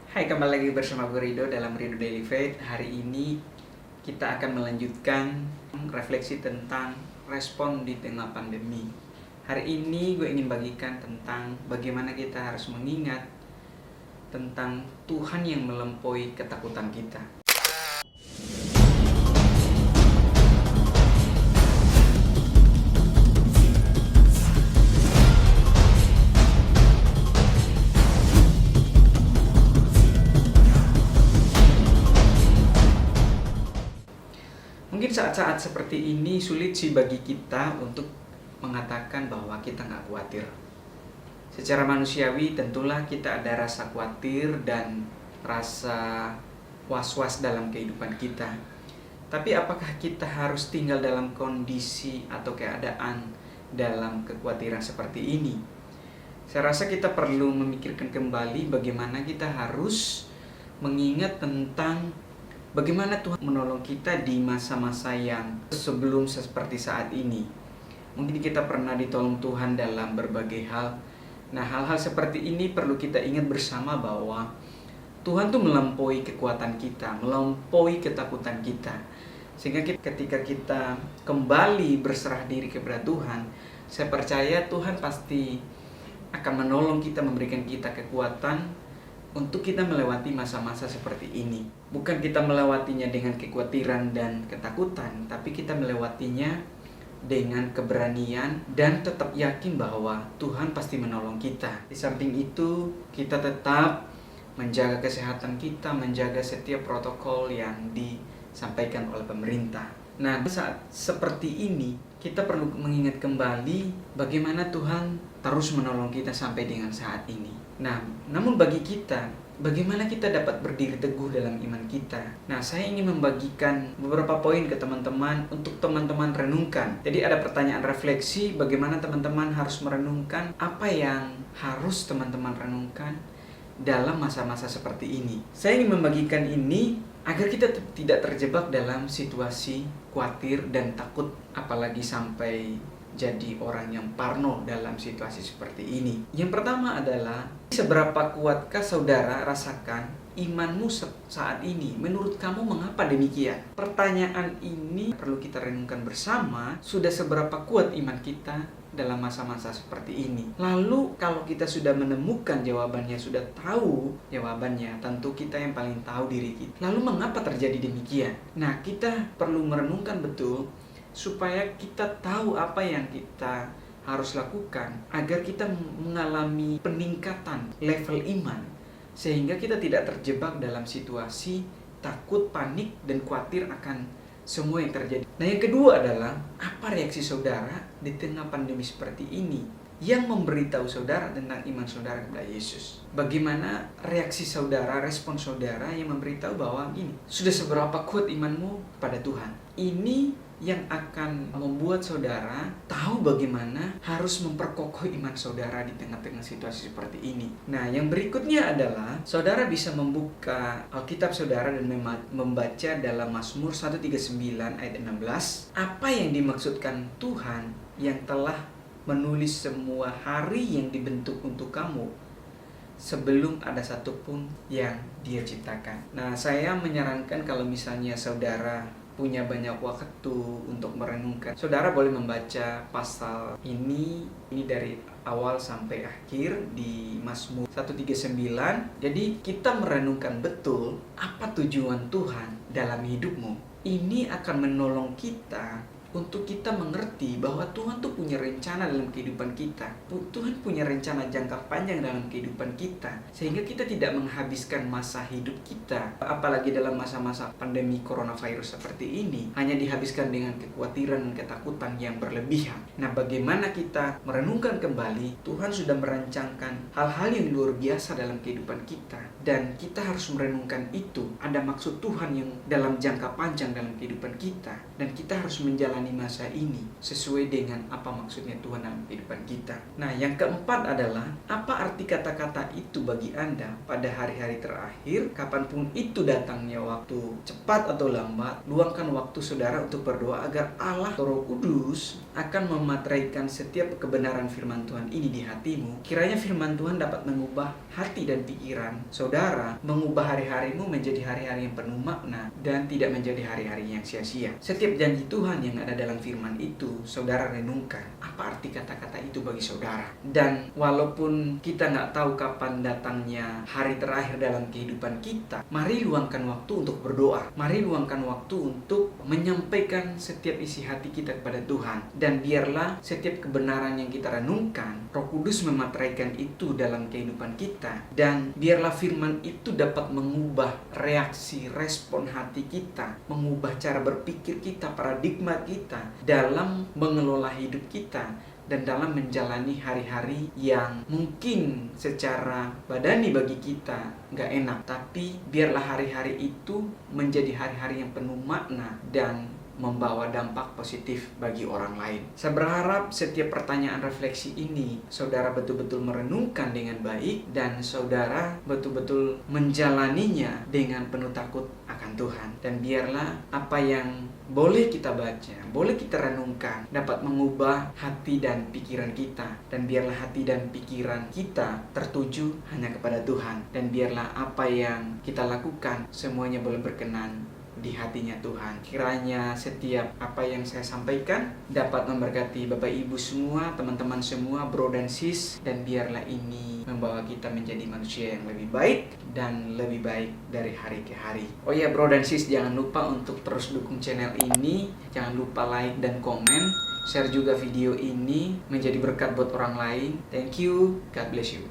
Hai, kembali lagi bersama gue Rido dalam Rido Daily Faith. Hari ini kita akan melanjutkan refleksi tentang respon di tengah pandemi. Hari ini gue ingin bagikan tentang bagaimana kita harus mengingat tentang Tuhan yang melampaui ketakutan kita. Mungkin saat-saat seperti ini sulit sih bagi kita untuk mengatakan bahwa kita nggak khawatir. Secara manusiawi tentulah kita ada rasa khawatir dan rasa was-was dalam kehidupan kita. Tapi apakah kita harus tinggal dalam kondisi atau keadaan dalam kekhawatiran seperti ini? Saya rasa kita perlu memikirkan kembali bagaimana kita harus mengingat tentang bagaimana Tuhan menolong kita di masa-masa yang sebelum seperti saat ini. Mungkin kita pernah ditolong Tuhan dalam berbagai hal. Nah, hal-hal seperti ini perlu kita ingat bersama bahwa Tuhan tuh melampaui kekuatan kita, melampaui ketakutan kita. Sehingga ketika kita kembali berserah diri kepada Tuhan, saya percaya Tuhan pasti akan menolong kita, memberikan kita kekuatan untuk kita melewati masa-masa seperti ini. Bukan kita melewatinya dengan kekhawatiran dan ketakutan, tapi kita melewatinya dengan keberanian dan tetap yakin bahwa Tuhan pasti menolong kita. Di samping itu, kita tetap menjaga kesehatan kita, menjaga setiap protokol yang disampaikan oleh pemerintah. Nah, saat seperti ini, kita perlu mengingat kembali bagaimana Tuhan terus menolong kita sampai dengan saat ini. Nah, namun bagi kita, bagaimana kita dapat berdiri teguh dalam iman kita? Nah, saya ingin membagikan beberapa poin ke teman-teman untuk teman-teman renungkan. Jadi ada pertanyaan refleksi, bagaimana teman-teman harus merenungkan apa yang harus teman-teman renungkan dalam masa-masa seperti ini. Saya ingin membagikan ini agar kita tidak terjebak dalam situasi khawatir dan takut, apalagi sampai jadi orang yang parno dalam situasi seperti ini. Yang pertama adalah, seberapa kuatkah saudara rasakan imanmu saat ini? Menurut kamu mengapa demikian? Pertanyaan ini perlu kita renungkan bersama. Sudah seberapa kuat iman kita dalam masa-masa seperti ini? Lalu kalau kita sudah menemukan jawabannya, sudah tahu jawabannya, tentu kita yang paling tahu diri kita. Lalu mengapa terjadi demikian? Nah, kita perlu merenungkan betul supaya kita tahu apa yang kita harus lakukan agar kita mengalami peningkatan level iman, sehingga kita tidak terjebak dalam situasi takut, panik, dan khawatir akan semua yang terjadi. Nah, yang kedua adalah, apa reaksi saudara di tengah pandemi seperti ini yang memberitahu saudara tentang iman saudara kepada Yesus? Bagaimana reaksi saudara, respon saudara yang memberitahu bahwa gini, sudah seberapa kuat imanmu pada Tuhan? Ini yang akan membuat saudara tahu bagaimana harus memperkokoh iman saudara di tengah-tengah situasi seperti ini. Nah, yang berikutnya adalah saudara bisa membuka Alkitab saudara dan membaca dalam Mazmur 139 ayat 16. Apa yang dimaksudkan Tuhan yang telah menulis semua hari yang dibentuk untuk kamu sebelum ada satupun yang Dia ciptakan. Nah, saya menyarankan kalau misalnya saudara punya banyak waktu untuk merenungkan, saudara boleh membaca pasal ini dari awal sampai akhir di Mazmur 139. Jadi kita merenungkan betul apa tujuan Tuhan dalam hidupmu. Ini akan menolong kita untuk kita mengerti bahwa Tuhan tuh punya rencana dalam kehidupan kita. Tuhan punya rencana jangka panjang dalam kehidupan kita, sehingga kita tidak menghabiskan masa hidup kita, apalagi dalam masa-masa pandemi coronavirus seperti ini, hanya dihabiskan dengan kekhawatiran dan ketakutan yang berlebihan. Nah, bagaimana kita merenungkan kembali, Tuhan sudah merancangkan hal-hal yang luar biasa dalam kehidupan kita, dan kita harus merenungkan itu. Ada maksud Tuhan yang dalam jangka panjang dalam kehidupan kita, dan kita harus menjalani menjalani masa ini sesuai dengan apa maksudnya Tuhan dalam kehidupan kita. Nah, yang keempat adalah, apa arti kata-kata itu bagi Anda pada hari-hari terakhir, kapanpun itu datangnya waktu cepat atau lambat. Luangkan waktu saudara untuk berdoa agar Allah Roh Kudus akan memateraikan setiap kebenaran firman Tuhan ini di hatimu. Kiranya firman Tuhan dapat mengubah hati dan pikiran saudara, mengubah hari-harimu menjadi hari-hari yang penuh makna dan tidak menjadi hari-hari yang sia-sia. Setiap janji Tuhan yang ada dalam firman itu, saudara renungkan. Apa arti kata-kata itu bagi saudara? Dan walaupun kita nggak tahu kapan datangnya hari terakhir dalam kehidupan kita, mari luangkan waktu untuk berdoa. Mari luangkan waktu untuk menyampaikan setiap isi hati kita kepada Tuhan. Dan biarlah setiap kebenaran yang kita renungkan, Roh Kudus memateraikan itu dalam kehidupan kita. Dan biarlah firman itu dapat mengubah reaksi, respon hati kita, mengubah cara berpikir kita, paradigma kita dalam mengelola hidup kita dan dalam menjalani hari-hari yang mungkin secara badani bagi kita nggak enak. Tapi biarlah hari-hari itu menjadi hari-hari yang penuh makna dan membawa dampak positif bagi orang lain. Saya berharap setiap pertanyaan refleksi ini saudara betul-betul merenungkan dengan baik dan saudara betul-betul menjalaninya dengan penuh takut akan Tuhan. Dan biarlah apa yang boleh kita baca, boleh kita renungkan dapat mengubah hati dan pikiran kita. Dan biarlah hati dan pikiran kita tertuju hanya kepada Tuhan. Dan biarlah apa yang kita lakukan semuanya boleh berkenan di hatinya Tuhan. Kiranya setiap apa yang saya sampaikan dapat memberkati Bapak Ibu semua, teman-teman semua, bro dan sis, dan biarlah ini membawa kita menjadi manusia yang lebih baik dan lebih baik dari hari ke hari. Oh ya bro dan sis, jangan lupa untuk terus dukung channel ini, jangan lupa like dan komen, share juga video ini menjadi berkat buat orang lain. Thank you, God bless you.